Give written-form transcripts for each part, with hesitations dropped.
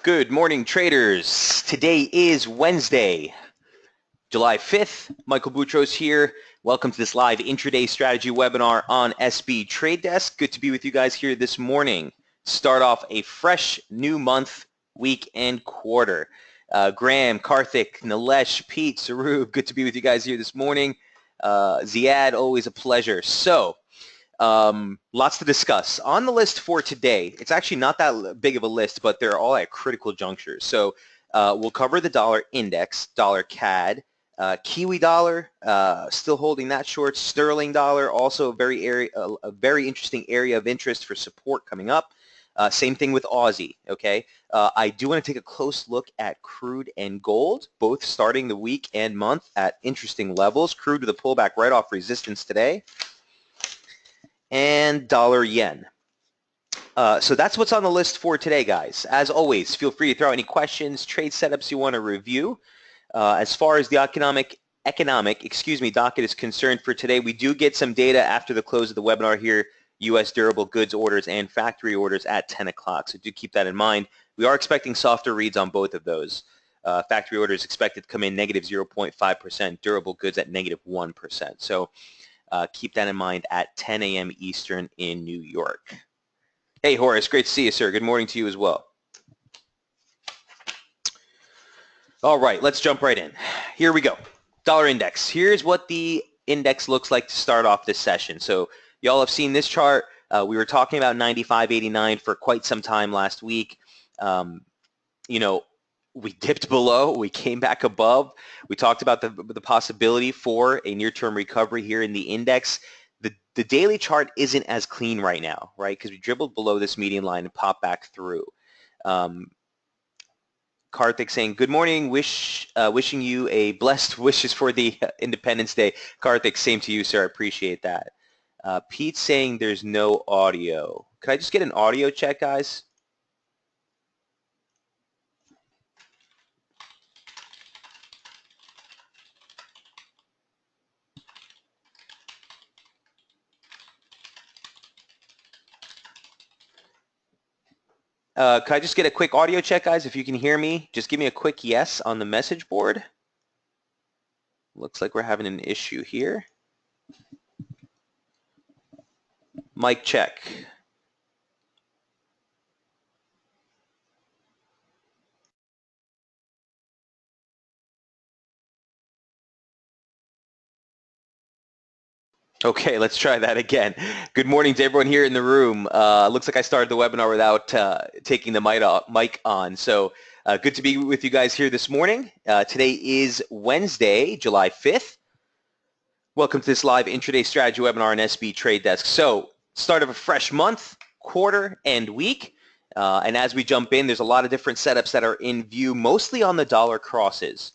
Good morning, traders. Today is Wednesday, July 5th. Michael Boutros here. Welcome to this live intraday strategy webinar on SB Trade Desk. Good to be with you guys here this morning. Start off a fresh new month, week, and quarter. Graham, Karthik, Nilesh, Pete, Saru, good to be with you guys here this morning. Ziad, always a pleasure. So, lots to discuss. On the list for today, it's actually not that big of a list, but they're all at critical junctures. So we'll cover the dollar index, dollar CAD, Kiwi dollar, still holding that short, sterling dollar, also a very interesting area of interest for support coming up. Same thing with Aussie, okay? I do want to take a close look at crude and gold, both starting the week and month at interesting levels. Crude with a pullback right off resistance today. And dollar yen. So that's what's on the list for today, guys. As always, feel free to throw out any questions, trade setups you want to review. As far as the economic docket is concerned for today, we do get some data after the close of the webinar here, U.S. durable goods orders and factory orders at 10 o'clock. So do keep that in mind. We are expecting softer reads on both of those. Factory orders expected to come in negative 0.5%, durable goods at negative 1%. So keep that in mind at 10 a.m. Eastern in New York. Hey, Horace, great to see you, sir. Good morning to you as well. All right, let's jump right in. Here we go. Dollar index. Here's what the index looks like to start off this session. So y'all have seen this chart. We were talking about 95.89 for quite some time last week. You know, we dipped below, we came back above. We talked about the possibility for a near-term recovery here in the index. The daily chart isn't as clean right now, right? Because we dribbled below this median line and popped back through. Karthik saying, good morning, wishing you a blessed wishes for the Independence Day. Karthik, same to you, sir. I appreciate that. Pete saying there's no audio. Could I just get an audio check, guys? Could I just get a quick audio check, guys? If you can hear me, just give me a quick yes on the message board. Looks like we're having an issue here. Mic check. Okay, let's try that again. Good morning to everyone here in the room. Looks like I started the webinar without taking the mic on. So good to be with you guys here this morning. Today is Wednesday, July 5th. Welcome to this live intraday strategy webinar on SB Trade Desk. So start of a fresh month, quarter, and week. And as we jump in, there's a lot of different setups that are in view, mostly on the dollar crosses.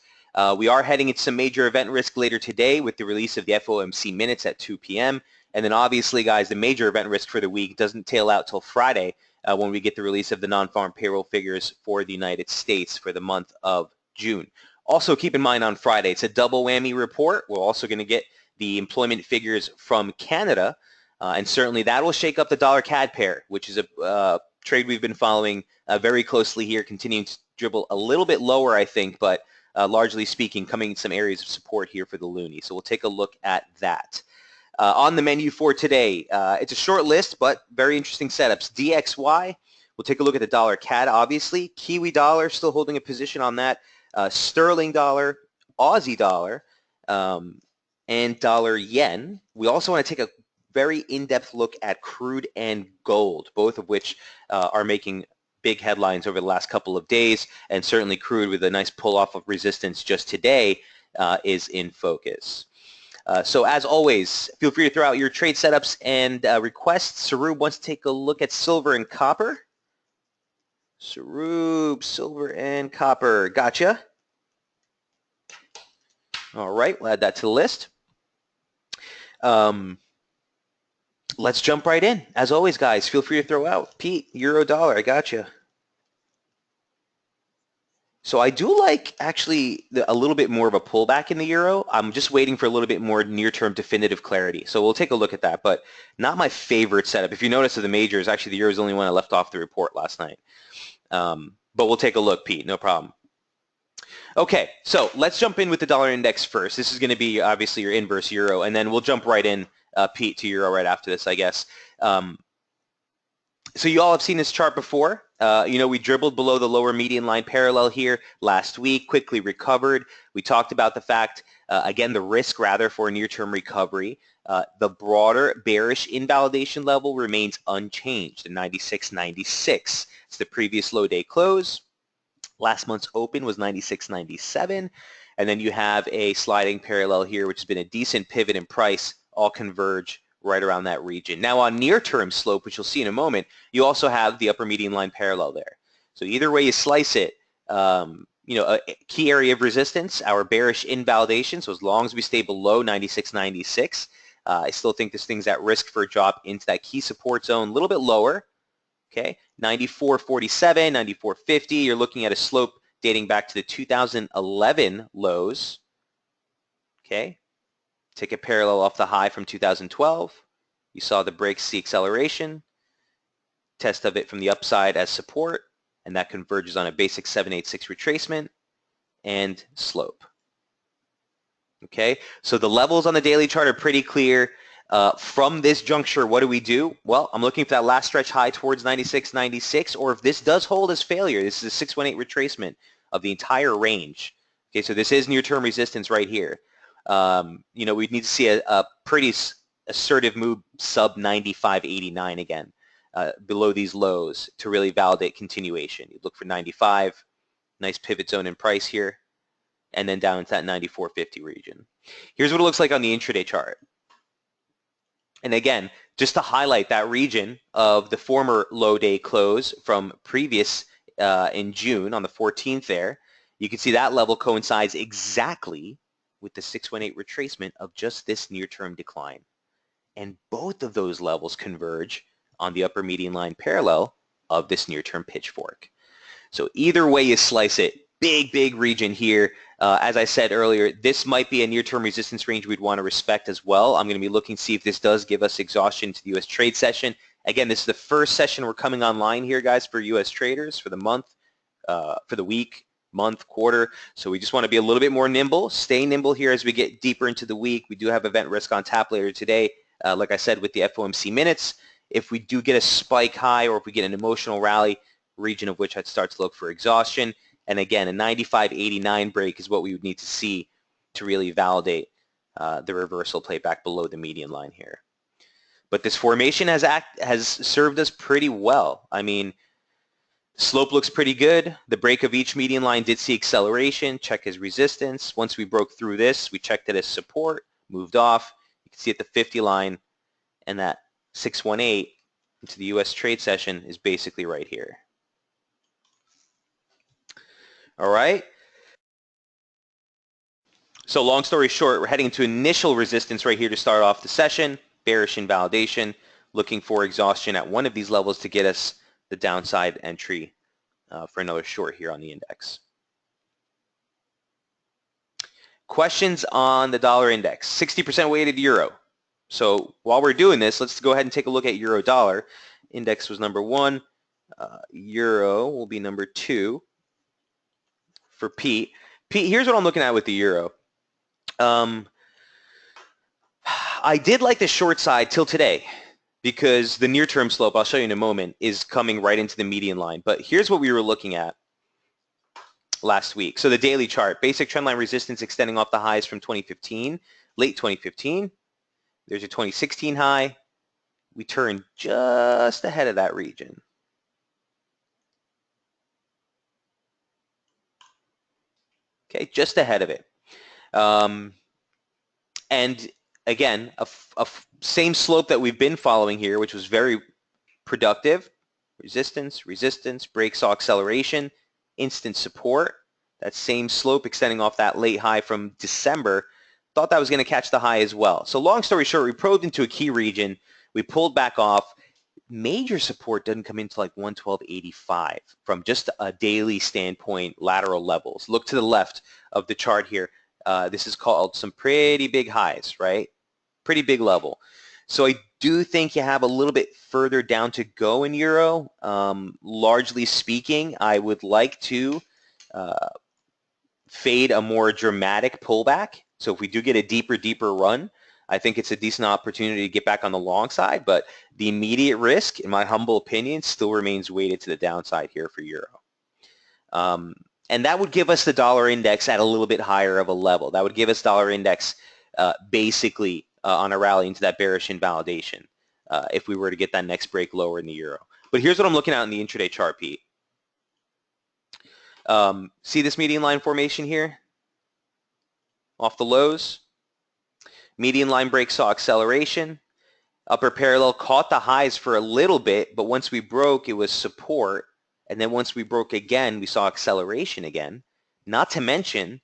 We are heading into some major event risk later today with the release of the FOMC minutes at 2 p.m. And then obviously, guys, the major event risk for the week doesn't tail out till Friday when we get the release of the non-farm payroll figures for the United States for the month of June. Also, keep in mind on Friday, it's a double whammy report. We're also going to get the employment figures from Canada, and certainly that will shake up the dollar CAD pair, which is a trade we've been following very closely here, continuing to dribble a little bit lower, I think, but largely speaking, coming in some areas of support here for the loonie. So we'll take a look at that. On the menu for today, it's a short list, but very interesting setups. DXY, we'll take a look at the dollar CAD, obviously. Kiwi dollar, still holding a position on that. Sterling dollar, Aussie dollar, and dollar yen. We also want to take a very in-depth look at crude and gold, both of which are making big headlines over the last couple of days, and certainly crude with a nice pull-off of resistance just today is in focus. So as always, feel free to throw out your trade setups and requests. Saru wants to take a look at silver and copper. Saru, silver and copper. Gotcha. All right, we'll add that to the list. Let's jump right in. As always, guys, feel free to throw out. Pete, euro dollar, I gotcha. So I do like actually a little bit more of a pullback in the euro. I'm just waiting for a little bit more near-term definitive clarity. So we'll take a look at that, but not my favorite setup. If you notice of the majors, actually the euro is the only one I left off the report last night. but we'll take a look, Pete, no problem. Okay, so let's jump in with the dollar index first. This is going to be obviously your inverse euro, and then we'll jump right in, Pete, to euro right after this, I guess. So you all have seen this chart before. We dribbled below the lower median line parallel here last week, quickly recovered. We talked about the fact, again, the risk rather for a near-term recovery. The broader bearish invalidation level remains unchanged at 96.96. It's the previous low day close. Last month's open was 96.97. And then you have a sliding parallel here, which has been a decent pivot in price, all converge right around that region. Now on near-term slope, which you'll see in a moment, you also have the upper median line parallel there. So either way you slice it, a key area of resistance, our bearish invalidation, so as long as we stay below 96.96, I still think this thing's at risk for a drop into that key support zone, a little bit lower, okay, 94.47, 94.50, you're looking at a slope dating back to the 2011 lows, okay? Take a parallel off the high from 2012. You saw the breaks, the acceleration, test of it from the upside as support, and that converges on a basic 786 retracement and slope. Okay, so the levels on the daily chart are pretty clear. From this juncture, what do? Well, I'm looking for that last stretch high towards 96.96, or if this does hold as failure, this is a 618 retracement of the entire range. Okay, so this is near-term resistance right here. We'd need to see a pretty assertive move sub 95.89 again, below these lows to really validate continuation. You'd look for 95, nice pivot zone in price here, and then down into that 94.50 region. Here's what it looks like on the intraday chart. And again, just to highlight that region of the former low day close from previous in June on the 14th there, you can see that level coincides exactly with the 618 retracement of just this near-term decline. And both of those levels converge on the upper median line parallel of this near-term pitchfork. So either way you slice it, big region here. As I said earlier, this might be a near-term resistance range we'd want to respect as well. I'm going to be looking to see if this does give us exhaustion to the U.S. trade session. Again, this is the first session we're coming online here, guys, for U.S. traders for the month, for the week, month, quarter. So we just want to be a little bit more nimble, stay nimble here as we get deeper into the week. We do have event risk on tap later today, like I said, with the FOMC minutes. If we do get a spike high or if we get an emotional rally, region of which I'd start to look for exhaustion. And again, a 95.89 break is what we would need to see to really validate the reversal play back below the median line here. But this formation has served us pretty well. I mean, slope looks pretty good. The break of each median line did see acceleration, check as resistance. Once we broke through this, we checked it as support, moved off. You can see at the 50 line, and that 618 into the U.S. trade session is basically right here. All right. So long story short, we're heading into initial resistance right here to start off the session, bearish invalidation, looking for exhaustion at one of these levels to get us the downside entry for another short here on the index. Questions on the dollar index, 60% weighted euro. So while we're doing this, let's go ahead and take a look at euro dollar. Index was number 1, euro will be number 2 for Pete. Pete, here's what I'm looking at with the euro. I did like the short side till today because the near-term slope, I'll show you in a moment, is coming right into the median line. But here's what we were looking at last week. So the daily chart, basic trendline resistance extending off the highs from 2015, late 2015. There's a 2016 high. We turned just ahead of that region. Okay, just ahead of it. And again, a same slope that we've been following here, which was very productive. Resistance, resistance, break, saw acceleration, instant support. That same slope extending off that late high from December. Thought that was going to catch the high as well. So long story short, we probed into a key region. We pulled back off. Major support doesn't come into like 112.85 from just a daily standpoint, lateral levels. Look to the left of the chart here. This is called some pretty big highs, right? Pretty big level. So I do think you have a little bit further down to go in euro. Largely speaking, I would like to uh, fade a more dramatic pullback. So if we do get a deeper run, I think it's a decent opportunity to get back on the long side, but the immediate risk, in my humble opinion, still remains weighted to the downside here for euro. Um, and that would give us the dollar index at a little bit higher of a level. That would give us dollar index basically on a rally into that bearish invalidation if we were to get that next break lower in the euro. But here's what I'm looking at in the intraday chart, Pete. See this median line formation here off the lows? Median line break saw acceleration. Upper parallel caught the highs for a little bit, but once we broke, it was support. And then once we broke again, we saw acceleration again. Not to mention,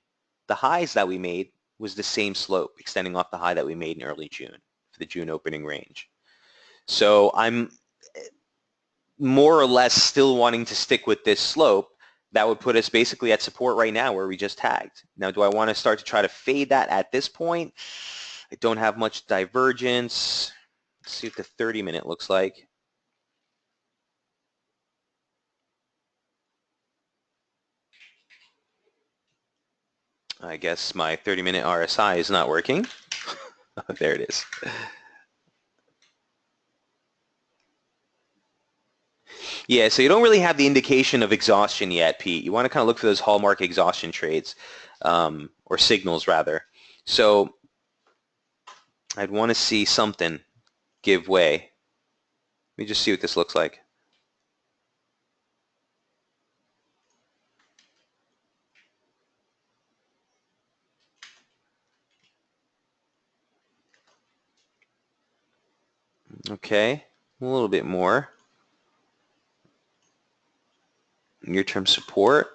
the highs that we made was the same slope, extending off the high that we made in early June for the June opening range. So I'm more or less still wanting to stick with this slope. That would put us basically at support right now where we just tagged. Now, do I want to start to try to fade that at this point? I don't have much divergence. Let's see what the 30-minute looks like. I guess my 30-minute RSI is not working. There it is. Yeah, so you don't really have the indication of exhaustion yet, Pete. You want to kind of look for those hallmark exhaustion trades, or signals rather. So I'd want to see something give way. Let me just see what this looks like. Okay, a little bit more. Near-term support.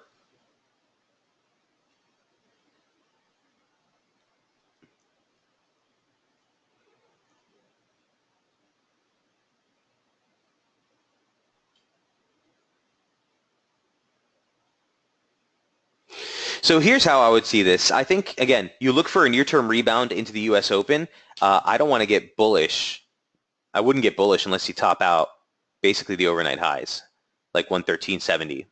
So here's how I would see this. I think, again, you look for a near-term rebound into the U.S. Open. I don't want to get bullish. I wouldn't get bullish unless you top out basically the overnight highs, like 113.70.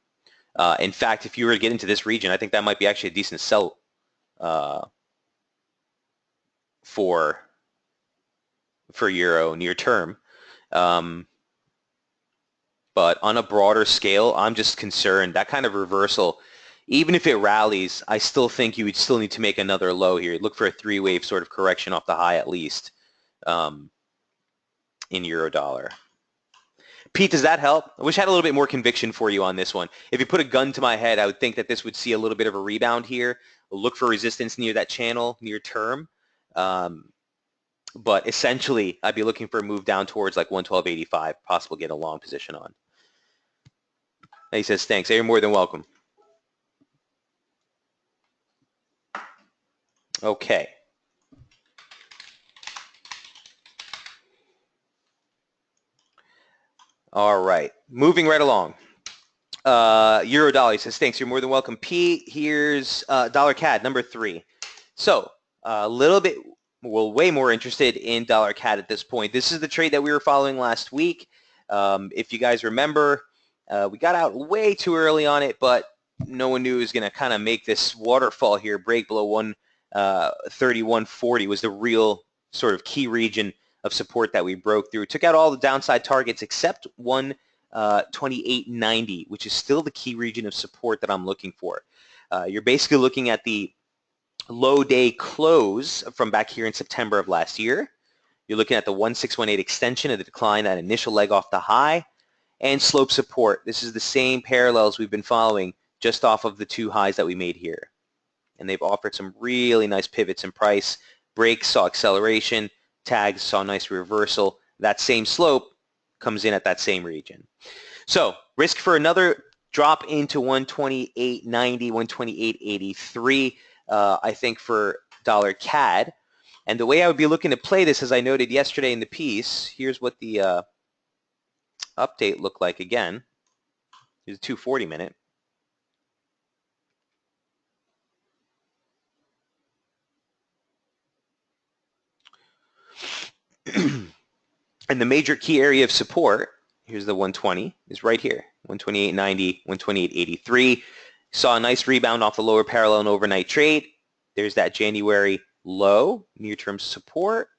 In fact, if you were to get into this region, I think that might be actually a decent sell for euro near term. But on a broader scale, I'm just concerned that kind of reversal, even if it rallies, I still think you would still need to make another low here. Look for a three-wave sort of correction off the high at least in euro dollar. Pete, does that help? I wish I had a little bit more conviction for you on this one. If you put a gun to my head, I would think that this would see a little bit of a rebound here. We'll look for resistance near that channel, near term. But essentially, I'd be looking for a move down towards like 112.85, possible get a long position on. And he says, thanks. You're more than welcome. Okay. All right. Moving right along. Euro dollar, he says, thanks. You're more than welcome. Pete, here's dollar CAD, number 3. So a little bit, well, way more interested in dollar CAD at this point. This is the trade that we were following last week. If you guys remember, we got out way too early on it, but no one knew it was going to kind of make this waterfall here, break below 131.40 was the real sort of key region of support that we broke through. Took out all the downside targets except 128.90, which is still the key region of support that I'm looking for. You're basically looking at the low day close from back here in September of last year. You're looking at the 1618 extension of the decline, that initial leg off the high, and slope support. This is the same parallels we've been following just off of the two highs that we made here. And they've offered some really nice pivots in price. Breaks saw acceleration, tags saw a nice reversal. That same slope comes in at that same region. So risk for another drop into 128.90, 128.83, I think for dollar CAD. And the way I would be looking to play this, as I noted yesterday in the piece, here's what the update looked like again. Here's a 240 minute. And the major key area of support, here's the 120, is right here, 128.90, 128.83. Saw a nice rebound off the lower parallel and overnight trade. There's that January low, near-term support,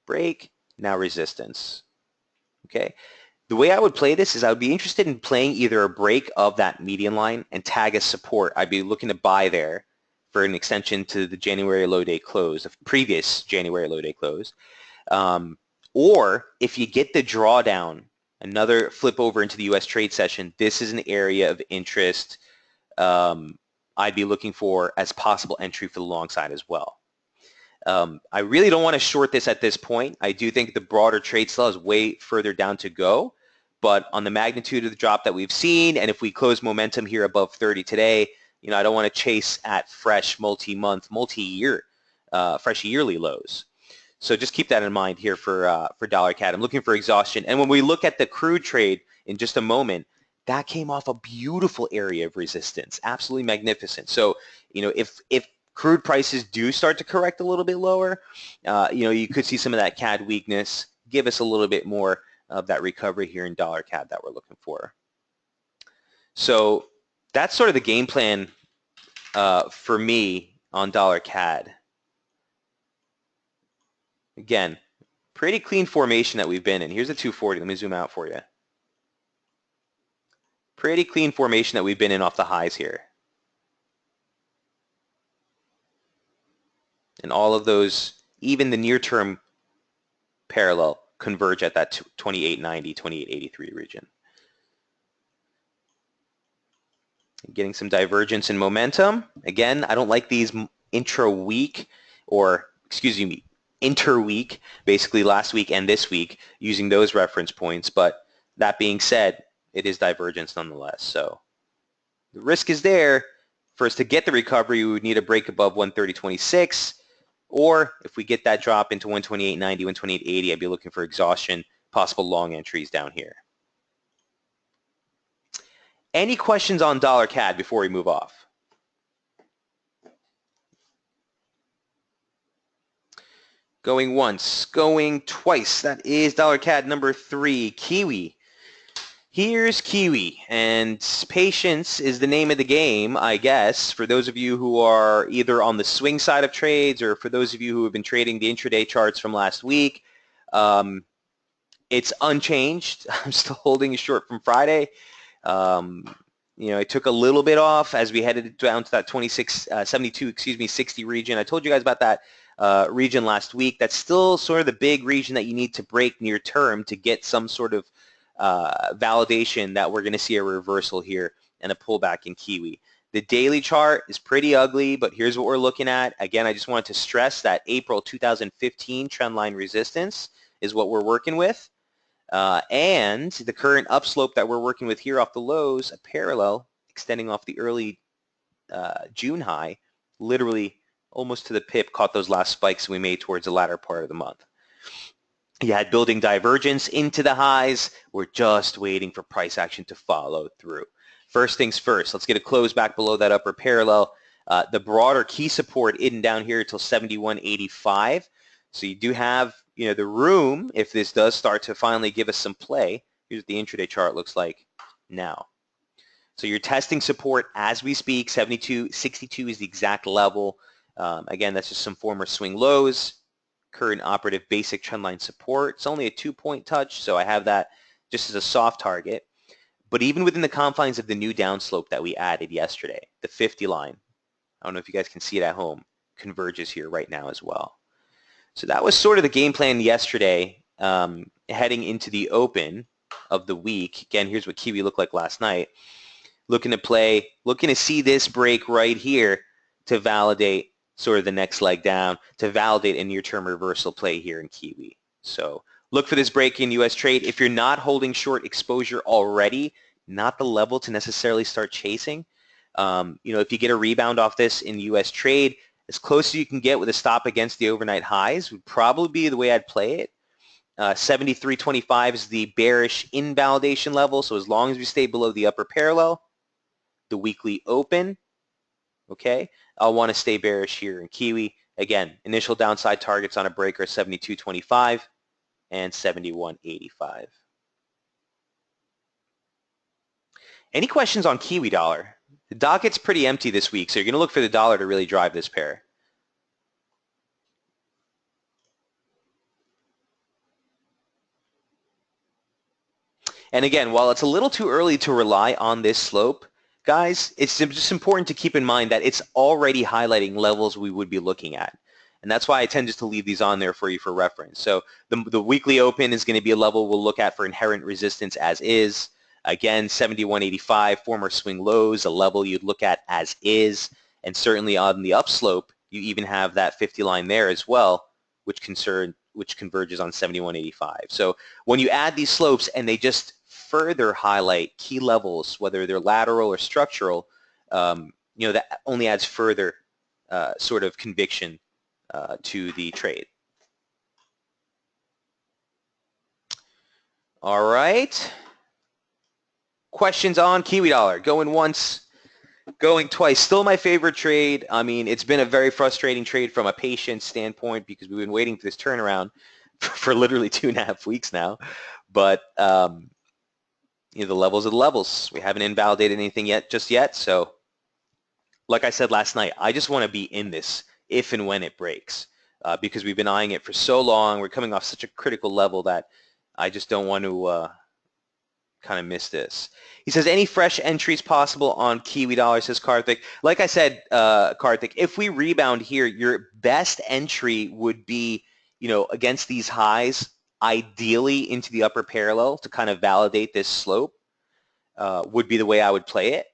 break, now resistance. Okay. The way I would play this is I would be interested in playing either a break of that median line and tag as support. I'd be looking to buy there for an extension to the January low day close, the previous January low day close. Or if you get the drawdown, another flip over into the U.S. trade session, this is an area of interest I'd be looking for as possible entry for the long side as well. I really don't want to short this at this point. I do think the broader trade still has way further down to go, but on the magnitude of the drop that we've seen, and if we close momentum here above 30 today, you know, I don't want to chase at fresh multi-month, multi-year, fresh yearly lows. So just keep that in mind here for dollar CAD. I'm looking for exhaustion. And when we look at the crude trade in just a moment, that came off a beautiful area of resistance, absolutely magnificent. So, you know, if crude prices do start to correct a little bit lower, you know, you could see some of that CAD weakness, give us a little bit more of that recovery here in dollar CAD that we're looking for. So that's sort of the game plan for me on dollar CAD. Again, pretty clean formation that we've been in. Here's a 240. Let me zoom out for you. Pretty clean formation that we've been in off the highs here. And all of those, even the near-term parallel, converge at that 28.90, 28.83 region. Getting some divergence in momentum. Again, I don't like these intra-week or, excuse me, interweek, basically last week and this week, using those reference points. But that being said, it is divergence nonetheless. So the risk is there. For us to get the recovery, we would need a break above 130.26. Or if we get that drop into 128.90, 128.80, I'd be looking for exhaustion, possible long entries down here. Any questions on dollar CAD before we move off? Going once, going twice. That is dollar CAD number 3, Kiwi. Here's Kiwi, and patience is the name of the game, I guess, for those of you who are either on the swing side of trades or for those of you who have been trading the intraday charts from last week. It's unchanged. I'm still holding a short from Friday. You know, it took a little bit off as we headed down to that 60 region. I told you guys about that region last week. That's still sort of the big region that you need to break near term to get some sort of validation that we're going to see a reversal here and a pullback in Kiwi. The daily chart is pretty ugly, but here's what we're looking at. Again, I just wanted to stress that April 2015 trendline resistance is what we're working with. And the current upslope that we're working with here off the lows, a parallel extending off the early June high, literally almost to the pip, caught those last spikes we made towards the latter part of the month. You had building divergence into the highs. We're just waiting for price action to follow through. First things first, let's get a close back below that upper parallel. The broader key support isn't down here until 71.85. So you do have, you know, the room if this does start to finally give us some play. Here's what the intraday chart looks like now. So you're testing support as we speak. 72.62 is the exact level. Again, that's just some former swing lows. Current operative basic trendline support. It's only a 2-point touch, so I have that just as a soft target. But even within the confines of the new downslope that we added yesterday, the 50 line, I don't know if you guys can see it at home, converges here right now as well. So that was sort of the game plan yesterday, heading into the open of the week. Again, here's what Kiwi looked like last night. Looking to play, looking to see this break right here to validate sort of the next leg down, to validate a near-term reversal play here in Kiwi. So look for this break in U.S. trade. If you're not holding short exposure already, not the level to necessarily start chasing. You know, if you get a rebound off this in U.S. trade, as close as you can get with a stop against the overnight highs would probably be the way I'd play it. 73.25 is the bearish invalidation level. So as long as we stay below the upper parallel, the weekly open, okay, I'll want to stay bearish here in Kiwi. Again, initial downside targets on a breaker 72.25. and 71.85. Any questions on Kiwi dollar? The docket's pretty empty this week, so you're going to look for the dollar to really drive this pair. And again, while it's a little too early to rely on this slope, guys, it's just important to keep in mind that it's already highlighting levels we would be looking at. And that's why I tend just to leave these on there for you for reference. So the weekly open is going to be a level we'll look at for inherent resistance as is. Again, 71.85, former swing lows, a level you'd look at as is. And certainly on the upslope, you even have that 50 line there as well, which converges on 71.85. So when you add these slopes and they just further highlight key levels, whether they're lateral or structural, that only adds further sort of conviction to the trade. All right. Questions on Kiwi dollar? Going once, going twice. Still my favorite trade. I mean, it's been a very frustrating trade from a patient standpoint because we've been waiting for this turnaround for literally 2.5 weeks now. But the levels are the levels. We haven't invalidated anything just yet. So like I said last night, I just want to be in this if and when it breaks because we've been eyeing it for so long. We're coming off such a critical level that I just don't want to kind of miss this. He says, any fresh entries possible on Kiwi dollar, says Karthik. Like I said, Karthik, if we rebound here, your best entry would be, against these highs, ideally into the upper parallel to kind of validate this slope would be the way I would play it.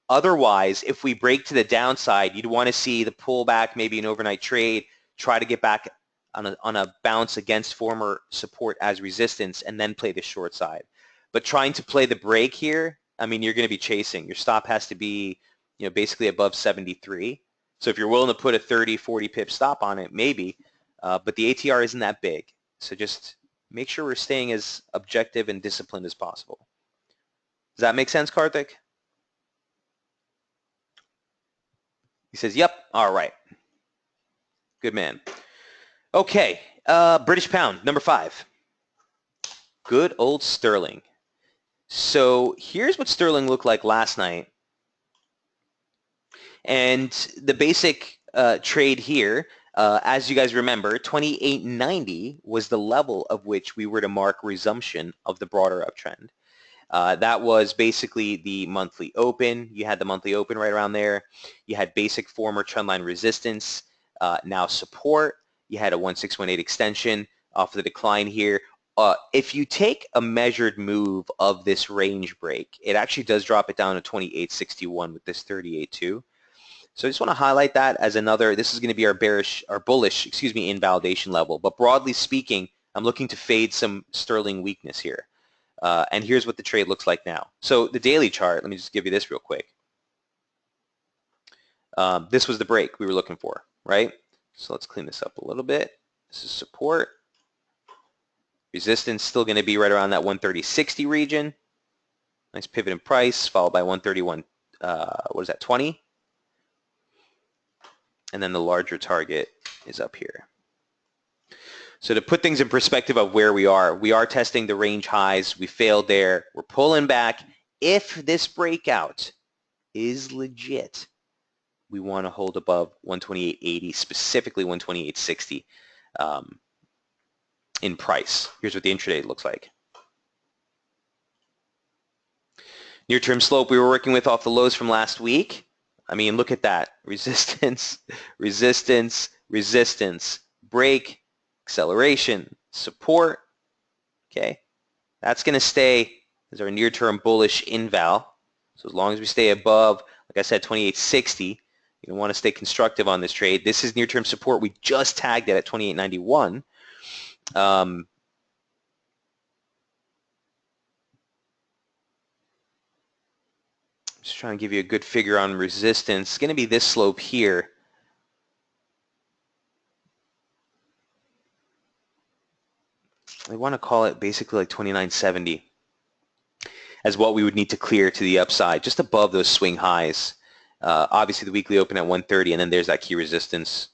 Otherwise, if we break to the downside, you'd want to see the pullback, maybe an overnight trade, try to get back on a bounce against former support as resistance, and then play the short side. But trying to play the break here, I mean, you're going to be chasing. Your stop has to be, basically above 73. So if you're willing to put a 30, 40 pip stop on it, maybe. But the ATR isn't that big. So just make sure we're staying as objective and disciplined as possible. Does that make sense, Karthik? He says, yep. All right. Good man. Okay. British pound, number 5. Good old sterling. So here's what sterling looked like last night. And the basic trade here, as you guys remember, 28.90 was the level of which we were to mark resumption of the broader uptrend. That was basically the monthly open. You had the monthly open right around there. You had basic former trendline resistance, now support. You had a 1618 extension off the decline here. If you take a measured move of this range break, it actually does drop it down to 28.61 with this 38.2. So I just want to highlight that as another, this is going to be our bullish, invalidation level. But broadly speaking, I'm looking to fade some sterling weakness here. And here's what the trade looks like now. So the daily chart, let me just give you this real quick. This was the break we were looking for, right? So let's clean this up a little bit. This is support. Resistance still going to be right around that 130.60 region. Nice pivot in price, followed by 131, 20? And then the larger target is up here. So to put things in perspective of where we are testing the range highs. We failed there. We're pulling back. If this breakout is legit, we want to hold above 128.80, specifically 128.60 in price. Here's what the intraday looks like. Near-term slope we were working with off the lows from last week. I mean, look at that. Resistance, resistance, resistance, break, acceleration, support. Okay, that's going to stay as our near-term bullish inval. So as long as we stay above, like I said, 28.60, you want to stay constructive on this trade. This is near-term support. We just tagged it at 28.91. Just trying to give you a good figure on resistance. It's going to be this slope here. I want to call it basically like 29.70 as what we would need to clear to the upside, just above those swing highs. Obviously, the weekly open at 130, and then there's that key resistance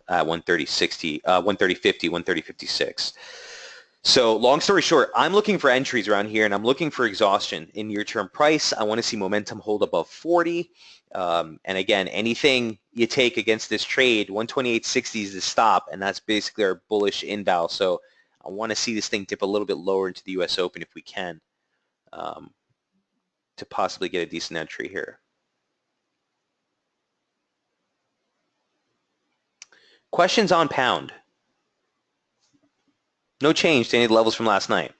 at 130.60, 130.50, 130.56. So long story short, I'm looking for entries around here, and I'm looking for exhaustion in near-term price. I want to see momentum hold above 40. And again, anything you take against this trade, 128.60 is the stop, and that's basically our bullish inval. So I want to see this thing dip a little bit lower into the U.S. Open if we can, to possibly get a decent entry here. Questions on pound. No change to any of the levels from last night.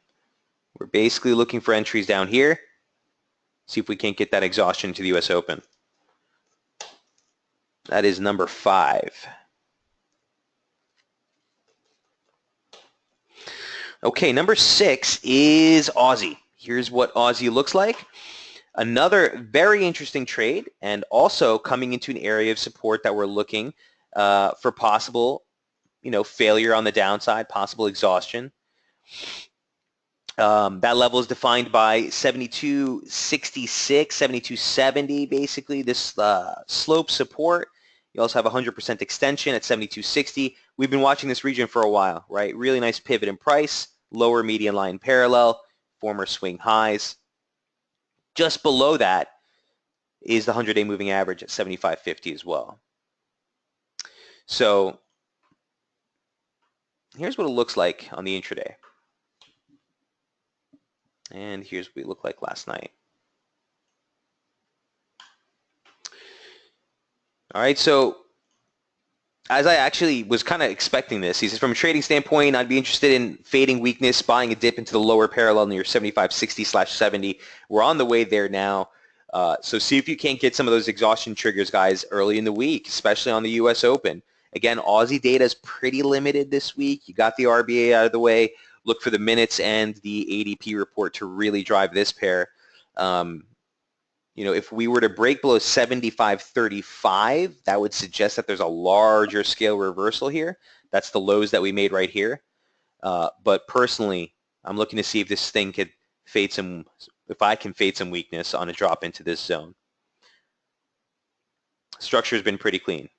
We're basically looking for entries down here. See if we can't get that exhaustion to the U.S. Open. That is number 5. Okay, number 6 is Aussie. Here's what Aussie looks like. Another very interesting trade, and also coming into an area of support that we're looking for possible, failure on the downside, possible exhaustion. That level is defined by 72.66, 72.70, basically, this slope support. You also have 100% extension at 72.60. We've been watching this region for a while, right? Really nice pivot in price, lower median line parallel, former swing highs. Just below that is the 100-day moving average at 75.50 as well. So here's what it looks like on the intraday. And here's what it looked like last night. All right, so as I actually was kind of expecting this, he says from a trading standpoint, I'd be interested in fading weakness, buying a dip into the lower parallel near 75.60/70. We're on the way there now. So see if you can't get some of those exhaustion triggers, guys, early in the week, especially on the U.S. Open. Again, Aussie data is pretty limited this week. You got the RBA out of the way. Look for the minutes and the ADP report to really drive this pair. If we were to break below 75.35, that would suggest that there's a larger scale reversal here. That's the lows that we made right here. But personally, I'm looking to see if this thing could fade some, if I can fade some weakness on a drop into this zone. Structure has been pretty clean.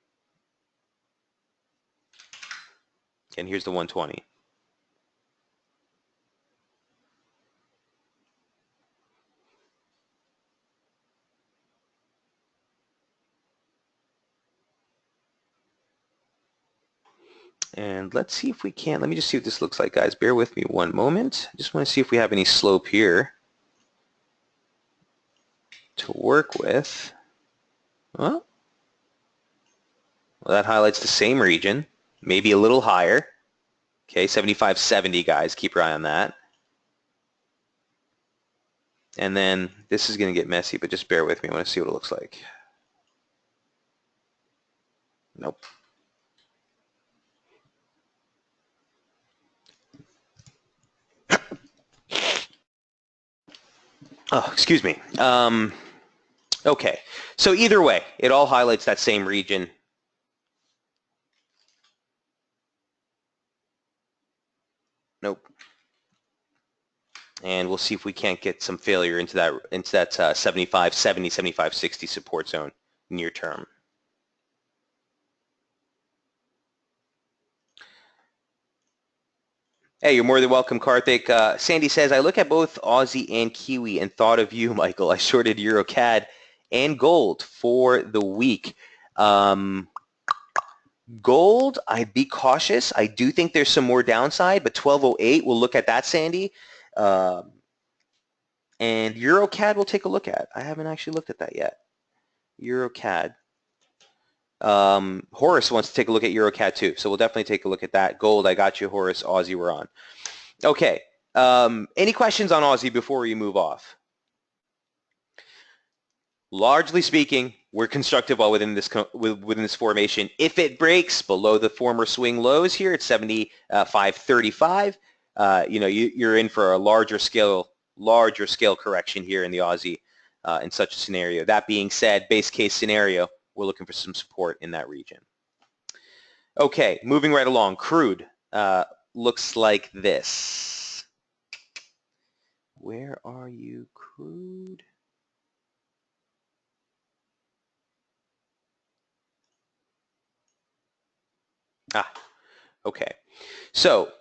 And here's the 120. And let's see if we can. Let me just see what this looks like, guys. Bear with me one moment. I just want to see if we have any slope here to work with. Well, that highlights the same region, maybe a little higher. Okay, 75.70, guys. Keep your eye on that. And then this is going to get messy, but just bear with me. I want to see what it looks like. Nope. Oh, excuse me. Okay, so either way, it all highlights that same region. Nope. And we'll see if we can't get some failure into that 75.70, 75.60 support zone near term. Hey, you're more than welcome, Karthik. Sandy says, I look at both Aussie and Kiwi and thought of you, Michael. I shorted EuroCAD and gold for the week. Gold, I'd be cautious. I do think there's some more downside, but 1208, we'll look at that, Sandy. And EuroCAD we'll take a look at. I haven't actually looked at that yet. EuroCAD. Horace wants to take a look at EuroCAD too, so we'll definitely take a look at that. Gold, I got you, Horace. Aussie, we're on. Okay. Any questions on Aussie before we move off? Largely speaking, we're constructive while within this formation. If it breaks below the former swing lows here at 75.35, you're in for a larger scale correction here in the Aussie in such a scenario. That being said, base case scenario, we're looking for some support in that region. Okay, moving right along. Crude looks like this. Where are you, crude? Okay. So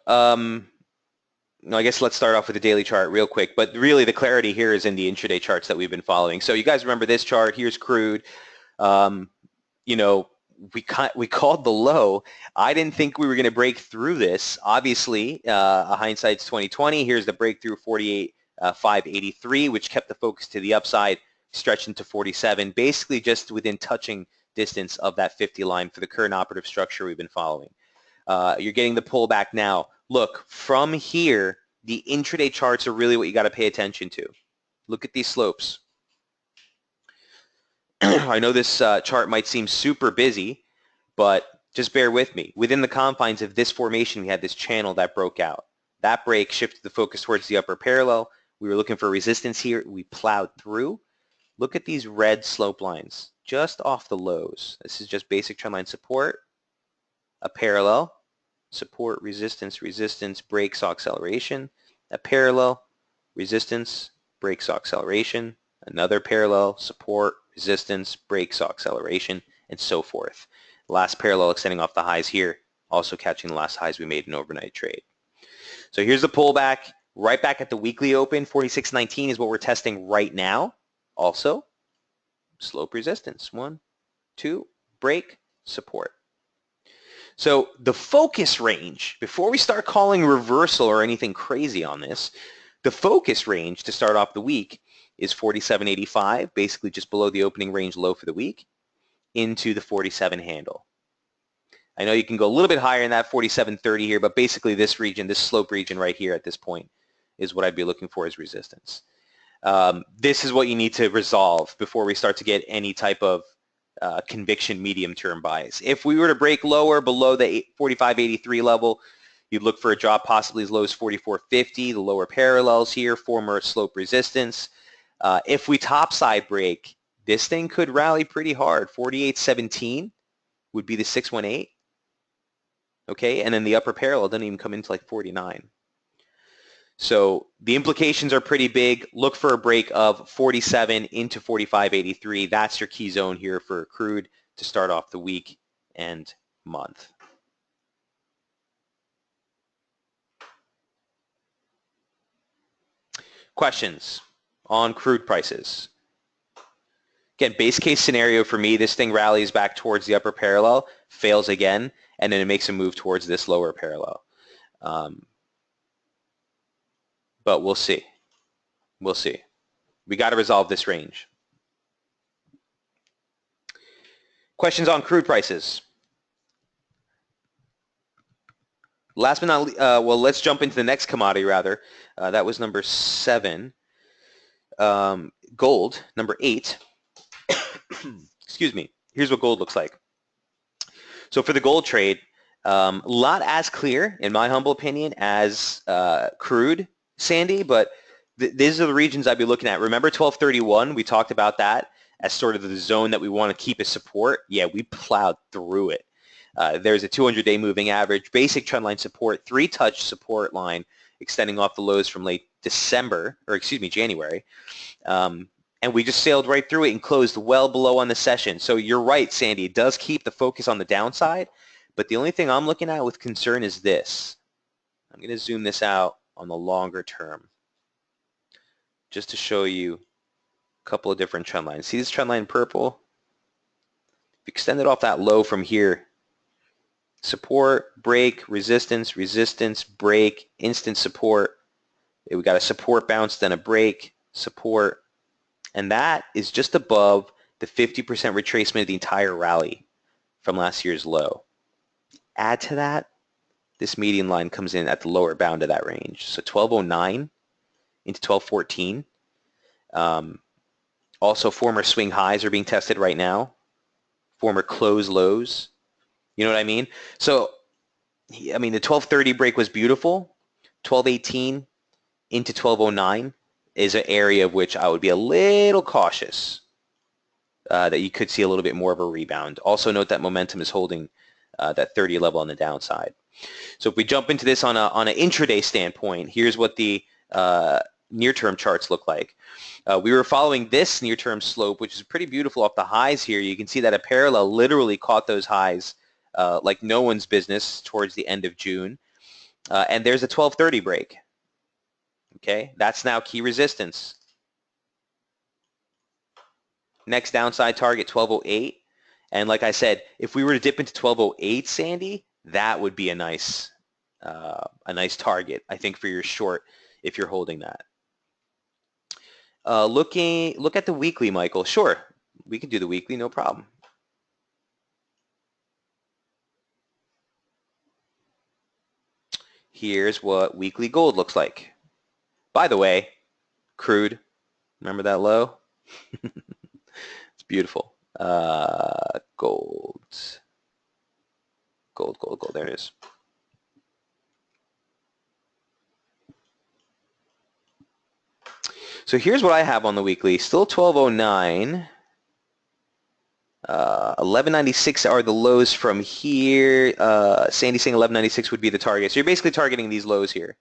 I guess let's start off with the daily chart real quick, but really the clarity here is in the intraday charts that we've been following. So you guys remember this chart, here's crude. You know, we called the low. I didn't think we were going to break through this. Obviously, hindsight's 2020. Here's the breakthrough 48,583, which kept the focus to the upside, stretching to 47, basically just within touching distance of that 50 line for the current operative structure we've been following. You're getting the pullback now. Look, from here, the intraday charts are really what you got to pay attention to. Look at these slopes. I know this chart might seem super busy, but just bear with me. Within the confines of this formation, we had this channel that broke out. That break shifted the focus towards the upper parallel. We were looking for resistance here. We plowed through. Look at these red slope lines just off the lows. This is just basic trendline support, a parallel, support, resistance, resistance, break, saw acceleration, a parallel, resistance, break, saw acceleration, another parallel, support, resistance, break, saw acceleration, and so forth. Last parallel extending off the highs here, also catching the last highs we made in overnight trade. So here's the pullback, right back at the weekly open. 46.19 is what we're testing right now. Also, slope resistance, 1, 2, break, support. So the focus range, before we start calling reversal or anything crazy on this, the focus range to start off the week is 47.85, basically just below the opening range low for the week, into the 47 handle. I know you can go a little bit higher in that 47.30 here, but basically this region, this slope region right here at this point is what I'd be looking for as resistance. This is what you need to resolve before we start to get any type of conviction medium-term bias. If we were to break lower below the 45.83 level, you'd look for a drop possibly as low as 44.50, the lower parallels here, former slope resistance. If we topside break, this thing could rally pretty hard. 48.17 would be the 618. Okay, and then the upper parallel doesn't even come into like 49. So the implications are pretty big. Look for a break of 47 into 45.83. That's your key zone here for crude to start off the week and month. Questions on crude prices? Again, base case scenario for me, this thing rallies back towards the upper parallel, fails again, and then it makes a move towards this lower parallel. But we'll see. We'll see. We got to resolve this range. Questions on crude prices? Last but not least, well, let's jump into the next commodity rather. That was number 7. Gold, number 8. Excuse me. Here's what gold looks like. So for the gold trade, a lot as clear, in my humble opinion, as crude, Sandy, but these are the regions I'd be looking at. Remember 1231? We talked about that as sort of the zone that we want to keep as support. Yeah, we plowed through it. There's a 200-day moving average, basic trendline support, 3-touch support line extending off the lows from late December, or excuse me, January. And we just sailed right through it and closed well below on the session. So you're right, Sandy. It does keep the focus on the downside, but the only thing I'm looking at with concern is this. I'm going to zoom this out on the longer term just to show you a couple of different trend lines. See this trend line in purple? If you extend it off that low from here, support, break, resistance, resistance, break, instant support. We got a support bounce, then a break, support, and that is just above the 50% retracement of the entire rally from last year's low. Add to that, this median line comes in at the lower bound of that range. So 1209 into 1214. Also, former swing highs are being tested right now. Former close lows. You know what I mean? So, I mean, the 1230 break was beautiful. 1218 into 1209 is an area of which I would be a little cautious that you could see a little bit more of a rebound. Also note that momentum is holding that 30 level on the downside. So if we jump into this on an intraday standpoint, here's what the near-term charts look like. We were following this near-term slope, which is pretty beautiful off the highs here. You can see that a parallel literally caught those highs like no one's business towards the end of June. And there's a 1230 break. Okay, that's now key resistance. Next downside target, 1208. And like I said, if we were to dip into 1208, Sandy, that would be a nice target, I think, for your short if you're holding that. Look at the weekly, Michael. Sure, we can do the weekly, no problem. Here's what weekly gold looks like. By the way, crude, remember that low? It's beautiful. Gold. There it is. So here's what I have on the weekly. Still 1209. 1196 are the lows from here. Sandy saying 1196 would be the target. So you're basically targeting these lows here.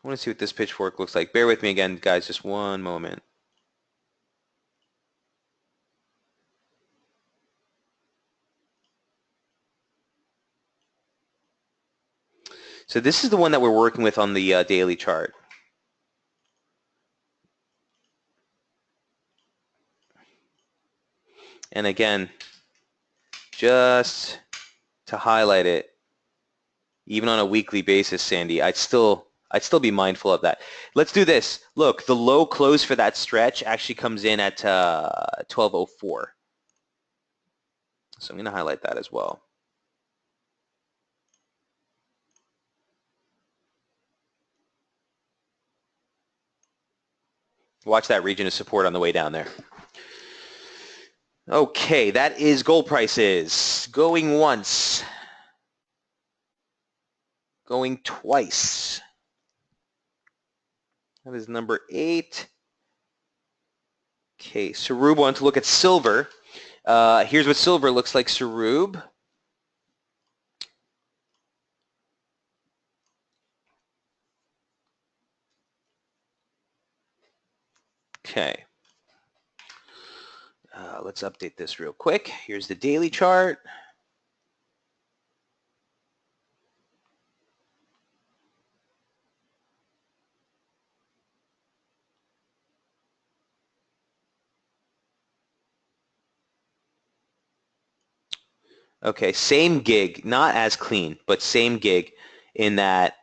I want to see what this pitchfork looks like. Bear with me again, guys, just one moment. So this is the one that we're working with on the daily chart. And again, just to highlight it, even on a weekly basis, Sandy, I'd still be mindful of that. Let's do this. Look, the low close for that stretch actually comes in at 1204. So I'm going to highlight that as well. Watch that region of support on the way down there. Okay, that is gold prices. Going once. Going twice. That is number 8. Okay, Sarub wanted to look at silver. Here's what silver looks like, Sarub. Okay. Let's update this real quick. Here's the daily chart. Okay, same gig, not as clean, but same gig in that,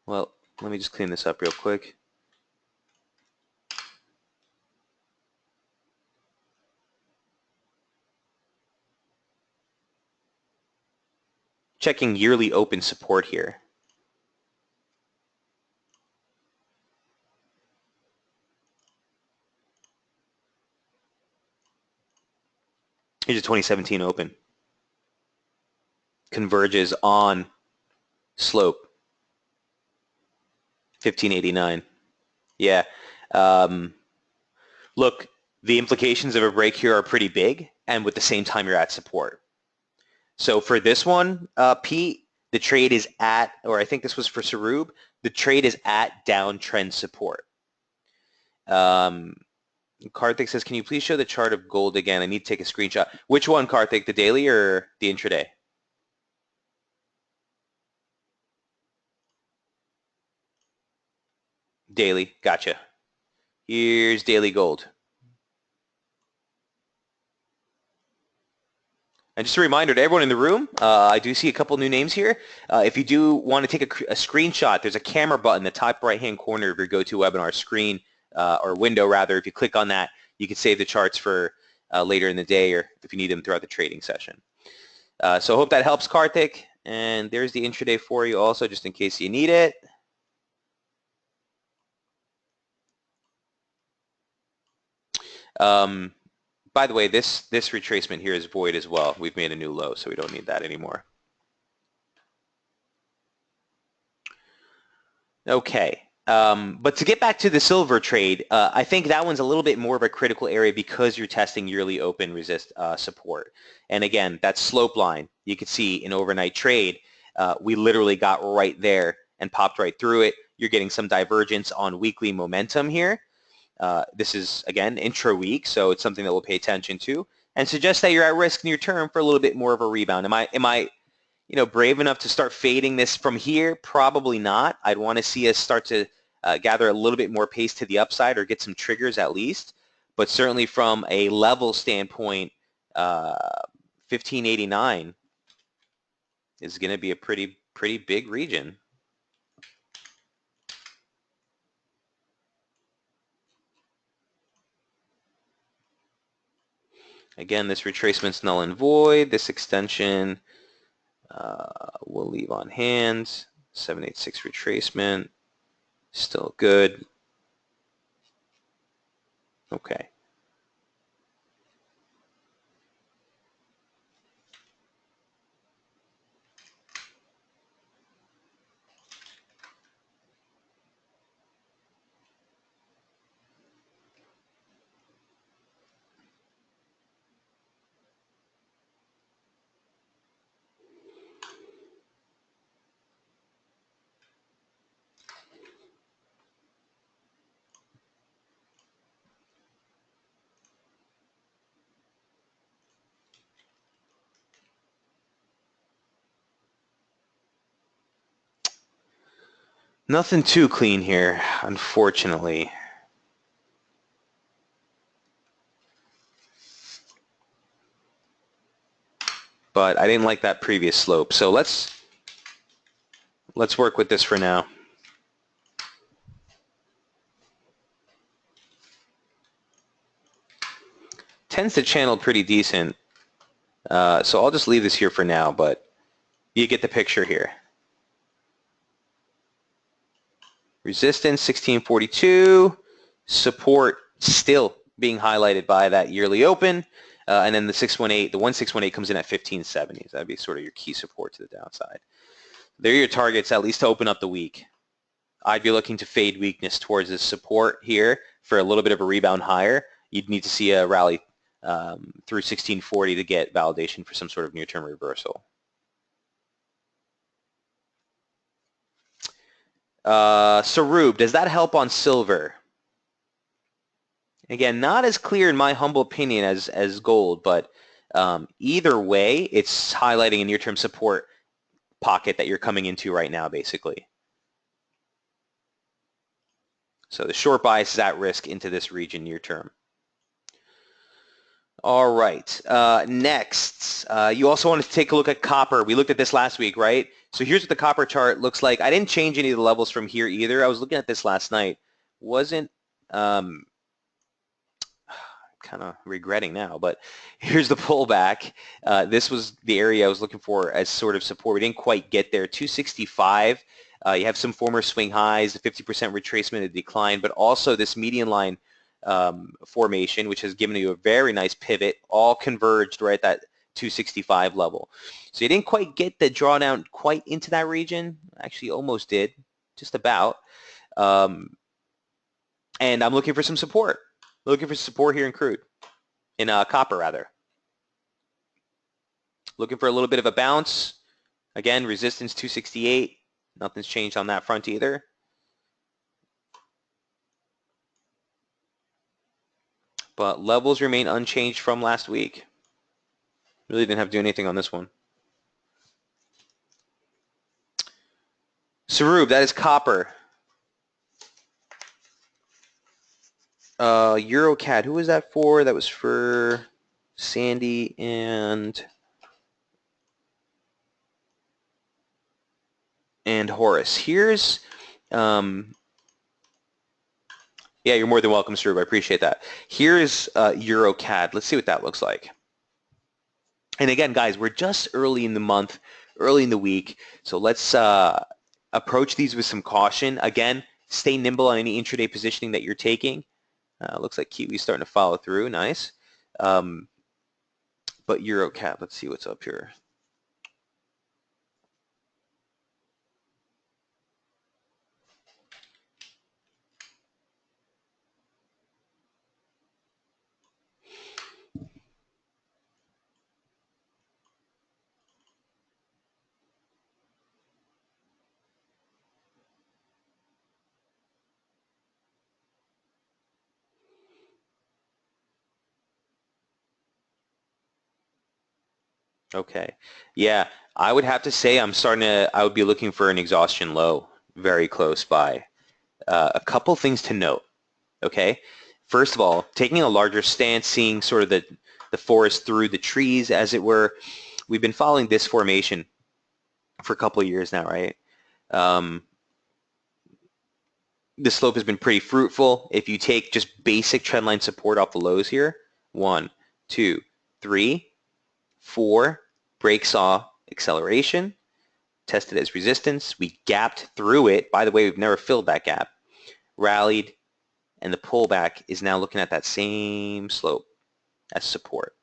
well, let me just clean this up real quick. Checking yearly open support here. Here's a 2017 open. Converges on slope. 1589. Yeah. Look, the implications of a break here are pretty big, and with the same time you're at support. So for this one, Pete, the trade is at, or I think this was for Sarub, the trade is at downtrend support. Karthik says, can you please show the chart of gold again? I need to take a screenshot. Which one, Karthik, the daily or the intraday? Daily, gotcha. Here's daily gold. And just a reminder to everyone in the room, I do see a couple new names here. If you do want to take a screenshot, there's a camera button in the top right-hand corner of your GoToWebinar screen, or window rather. If you click on that, you can save the charts for later in the day, or if you need them throughout the trading session. So I hope that helps, Karthik. And there's the intraday for you also, just in case you need it. By the way, this retracement here is void as well. We've made a new low, so we don't need that anymore. Okay. But to get back to the silver trade, I think that one's a little bit more of a critical area because you're testing yearly open resist support. And again, that slope line, you can see in overnight trade, we literally got right there and popped right through it. You're getting some divergence on weekly momentum here. This is, again, intra-week, so it's something that we'll pay attention to. And suggest that you're at risk near term for a little bit more of a rebound. Am I brave enough to start fading this from here? Probably not. I'd want to see us start to gather a little bit more pace to the upside or get some triggers at least. But certainly from a level standpoint, 1589 is going to be a pretty big region. Again, this retracement's null and void. This extension we'll leave on hand. 786 retracement, still good. Okay. Nothing too clean here, unfortunately. But I didn't like that previous slope. So let's work with this for now. Tends to channel pretty decent. So I'll just leave this here for now, but you get the picture here. Resistance 1642, support still being highlighted by that yearly open, and then the 1618 comes in at 1570. That'd be sort of your key support to the downside. There are your targets, at least to open up the week. I'd be looking to fade weakness towards this support here for a little bit of a rebound higher. You'd need to see a rally through 1640 to get validation for some sort of near-term reversal. Sarub, does that help on silver? Again, not as clear in my humble opinion as gold, but either way, it's highlighting a near-term support pocket that you're coming into right now, basically. So the short bias is at risk into this region near term. All right, next, you also want to take a look at copper. We looked at this last week, right? So here's what the copper chart looks like. I didn't change any of the levels from here either. I was looking at this last night. Wasn't kind of regretting now, but here's the pullback. This was the area I was looking for as sort of support. We didn't quite get there. 265. You have some former swing highs, the 50% retracement, a decline, but also this median line formation, which has given you a very nice pivot, all converged right at that 265 level. So you didn't quite get the drawdown quite into that region. Actually, almost did, just about. And I'm looking for some support. Looking for support here in crude, in copper rather. Looking for a little bit of a bounce. Again, resistance 268. Nothing's changed on that front either. But levels remain unchanged from last week. Really didn't have to do anything on this one. Sarub, that is copper. EuroCAD, who was that for? That was for Sandy and Horace. Here's, yeah, you're more than welcome, Sarub. I appreciate that. Here's EuroCAD. Let's see what that looks like. And again, guys, we're just early in the month, early in the week, so let's approach these with some caution. Again, stay nimble on any intraday positioning that you're taking. Looks like Kiwi's starting to follow through. Nice. But EuroCAD, let's see what's up here. Okay. Yeah, I would have to say I would be looking for an exhaustion low very close by. A couple things to note, okay? First of all, taking a larger stance, seeing sort of the forest through the trees, as it were. We've been following this formation for a couple of years now, right? Um, the slope has been pretty fruitful. If you take just basic trendline support off the lows here, 1, 2, 3, 4, break saw acceleration, tested as resistance. We gapped through it. By the way, we've never filled that gap. Rallied, and the pullback is now looking at that same slope as support.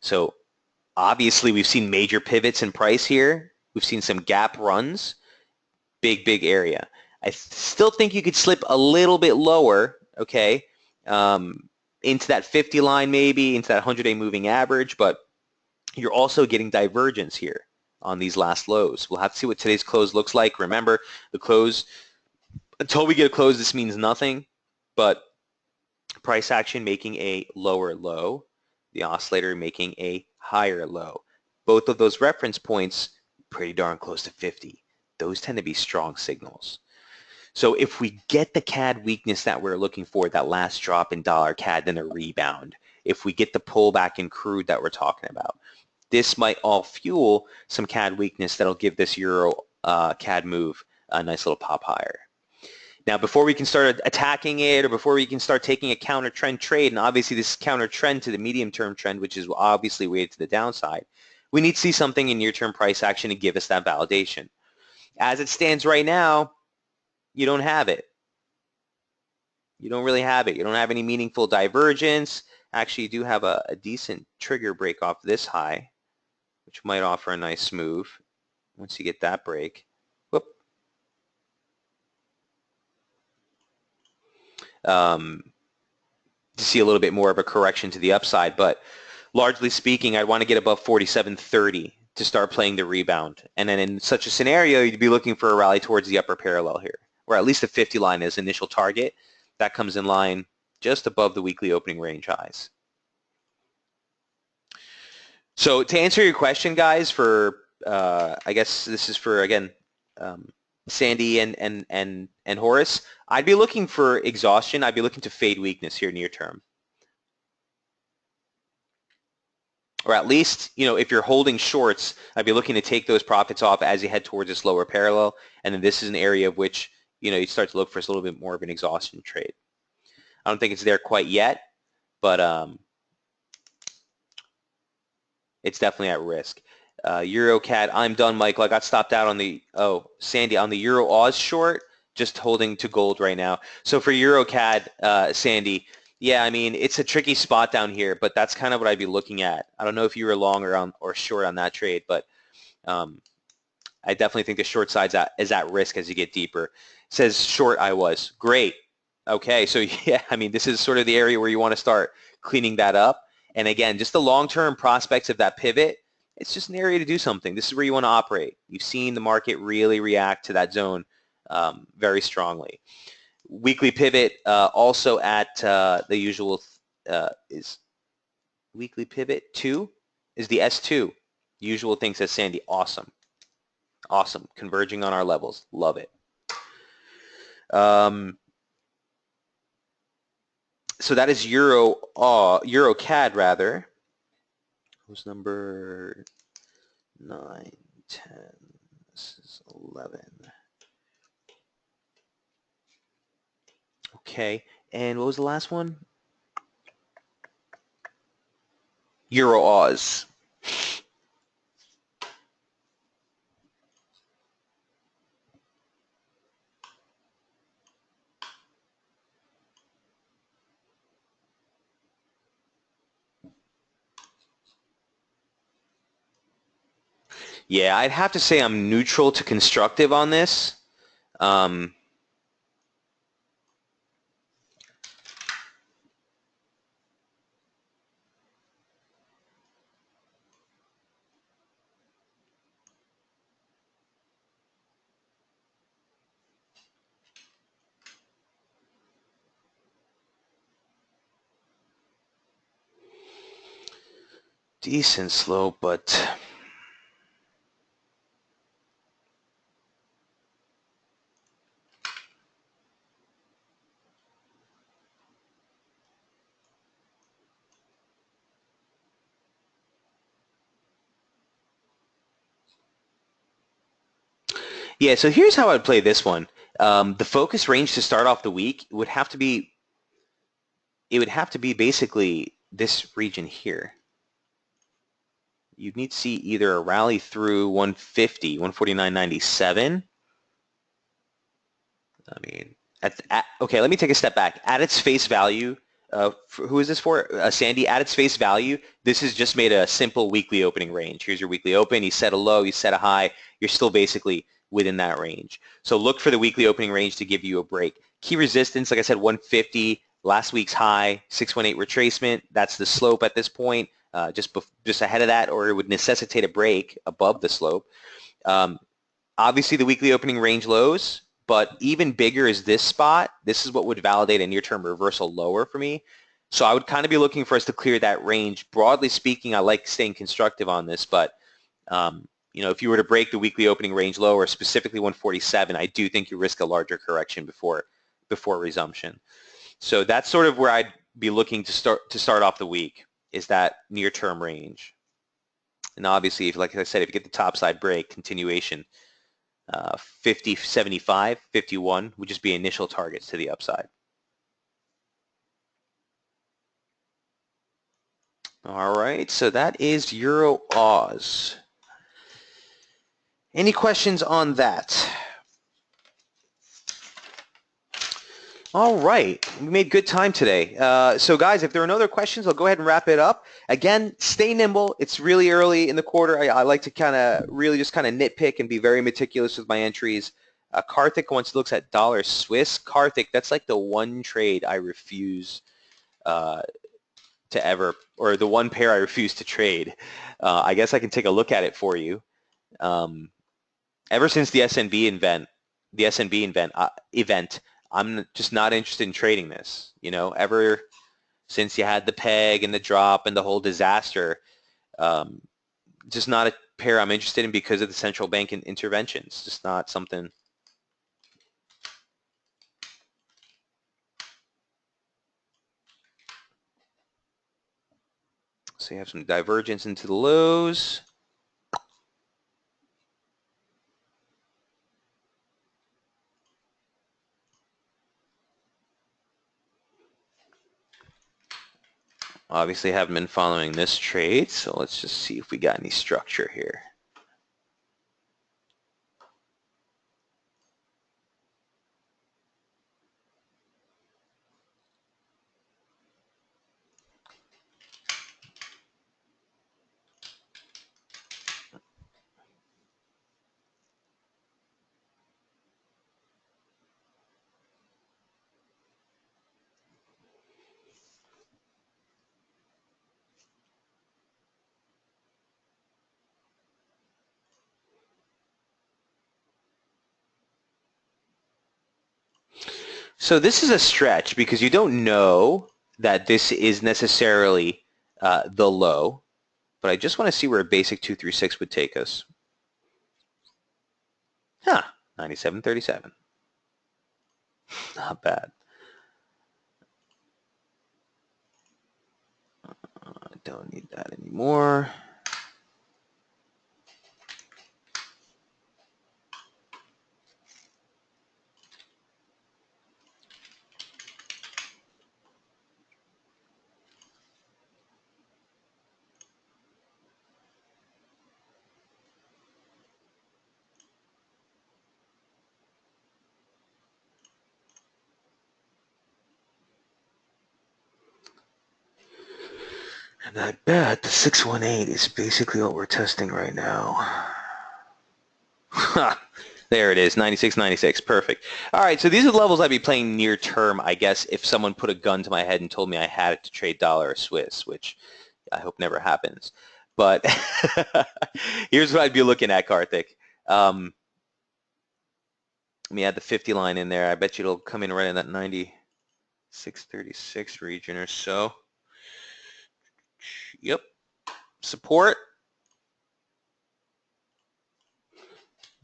So obviously we've seen major pivots in price here. We've seen some gap runs, big area. I still think you could slip a little bit lower, okay, into that 50 line maybe, into that 100-day moving average, but you're also getting divergence here on these last lows. We'll have to see what today's close looks like. Remember, the close, until we get a close, this means nothing, but price action making a lower low, the oscillator making a higher low. Both of those reference points pretty darn close to 50. Those tend to be strong signals. So if we get the CAD weakness that we're looking for, that last drop in dollar CAD, then a rebound, if we get the pullback in crude that we're talking about, this might all fuel some CAD weakness that'll give this Euro CAD move a nice little pop higher. Now, before we can start attacking it or before we can start taking a counter trend trade, and obviously this counter trend to the medium term trend, which is obviously weighted to the downside, we need to see something in near term price action to give us that validation. As it stands right now, you don't have it. You don't really have it. You don't have any meaningful divergence. Actually, you do have a decent trigger break off this high, which might offer a nice move once you get that break. Whoop. To see a little bit more of a correction to the upside, but largely speaking, I'd want to get above 47.30 to start playing the rebound. And then in such a scenario, you'd be looking for a rally towards the upper parallel here, or at least the 50 line as initial target. That comes in line just above the weekly opening range highs. So to answer your question, guys, for I guess this is for, again, Sandy and Horace, I'd be looking for exhaustion. I'd be looking to fade weakness here near term. Or at least, if you're holding shorts, I'd be looking to take those profits off as you head towards this lower parallel. And then this is an area of which, you start to look for a little bit more of an exhaustion trade. I don't think it's there quite yet, but it's definitely at risk. EuroCAD, I'm done, Michael. I got stopped out on Sandy, on the Euro Oz short, just holding to gold right now. So for EuroCAD, Sandy, yeah, I mean, it's a tricky spot down here, but that's kind of what I'd be looking at. I don't know if you were long or short on that trade, but I definitely think the short side is at risk as you get deeper. It says short I was. Great. Okay, so yeah, I mean, this is sort of the area where you want to start cleaning that up. And again, just the long-term prospects of that pivot, it's just an area to do something. This is where you want to operate. You've seen the market really react to that zone very strongly. Weekly pivot also at the usual is weekly pivot 2 is the S2. Usual thing, says Sandy. Awesome. Awesome. Converging on our levels. Love it. So that is Euro CAD rather. Who's number 9, 10, this is 11. Okay, and what was the last one? Euro Oz. Yeah, I'd have to say I'm neutral to constructive on this. decent slope, but yeah, so here's how I'd play this one. The focus range to start off the week would have to be, it would have to be basically this region here. You'd need to see either a rally through 150, 149.97. I mean, okay, let me take a step back. At its face value, who is this for? Sandy, at its face value, this has just made a simple weekly opening range. Here's your weekly open. You set a low, you set a high. You're still basically within that range. So look for the weekly opening range to give you a break. Key resistance, like I said, 150. Last week's high, 618 retracement. That's the slope at this point. Just ahead of that, or it would necessitate a break above the slope. Obviously, the weekly opening range lows, but even bigger is this spot. This is what would validate a near-term reversal lower for me. So I would kind of be looking for us to clear that range. Broadly speaking, I like staying constructive on this, but you know, if you were to break the weekly opening range lower, specifically 147, I do think you risk a larger correction before resumption. So that's sort of where I'd be looking to start off the week, is that near-term range. And obviously, if, like I said, if you get the topside break, continuation, 50, 75, 51 would just be initial targets to the upside. All right, so that is Euro Oz. Any questions on that? All right, we made good time today. So guys, if there are no other questions, I'll go ahead and wrap it up. Again, stay nimble. It's really early in the quarter. I like to kind of really just kind of nitpick and be very meticulous with my entries. Karthik once looks at dollar Swiss. Karthik, that's like the one trade I refuse to ever, or the one pair I refuse to trade. I guess I can take a look at it for you. Ever since the SNB event, I'm just not interested in trading this. You know, ever since you had the peg and the drop and the whole disaster, just not a pair I'm interested in because of the central bank interventions. Just not something. So you have some divergence into the lows. Obviously haven't been following this trade, so let's just see if we got any structure here. So this is a stretch because you don't know that this is necessarily the low, but I just want to see where a basic 236 would take us. Huh, 97.37. Not bad. I don't need that anymore. And I bet the 618 is basically what we're testing right now. There it is, 96.96, perfect. All right, so these are the levels I'd be playing near term, I guess, if someone put a gun to my head and told me I had to trade dollar or Swiss, which I hope never happens. But here's what I'd be looking at, Karthik. Let me add the 50 line in there. I bet you it'll come in right in that 96.36 region or so. Yep. support,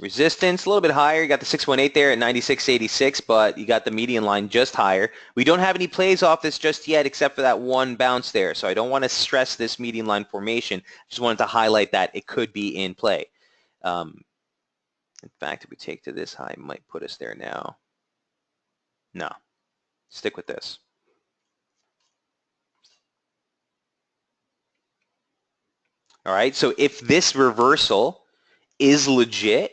resistance, a little bit higher. You got the 618 there at 96.86, but you got the median line just higher. We don't have any plays off this just yet except for that one bounce there, so I don't want to stress this median line formation. Just wanted to highlight that it could be in play. In fact, if we take to this high, it might put us there now. No, stick with this. All right, so if this reversal is legit,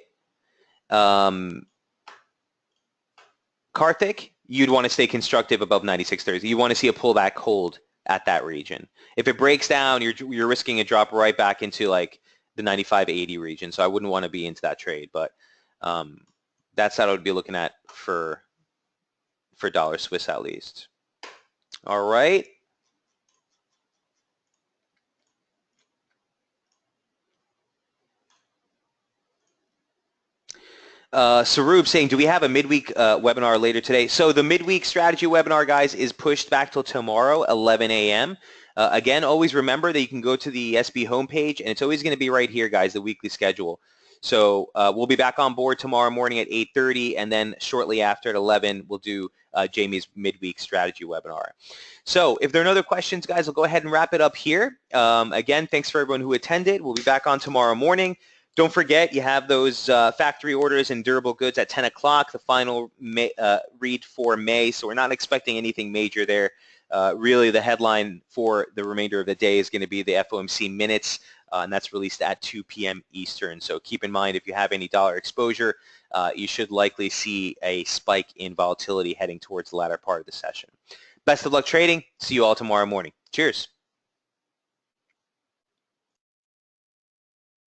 Karthik, you'd want to stay constructive above 96.30. You want to see a pullback hold at that region. If it breaks down, you're risking a drop right back into like the 95.80 region. So I wouldn't want to be into that trade, but that's what I would be looking at for dollar Swiss at least. All right. Sarub saying, do we have a midweek webinar later today? So the midweek strategy webinar, guys, is pushed back till tomorrow, 11 a.m. Again, always remember that you can go to the SB homepage, and it's always going to be right here, guys, the weekly schedule. So we'll be back on board tomorrow morning at 8:30, and then shortly after at 11, we'll do Jamie's midweek strategy webinar. So if there are no other questions, guys, we'll go ahead and wrap it up here. Again, thanks for everyone who attended. We'll be back on tomorrow morning. Don't forget, you have those factory orders and durable goods at 10 o'clock, the final read for May, so we're not expecting anything major there. Really, the headline for the remainder of the day is going to be the FOMC minutes, and that's released at 2 p.m. Eastern. So keep in mind, if you have any dollar exposure, you should likely see a spike in volatility heading towards the latter part of the session. Best of luck trading. See you all tomorrow morning. Cheers.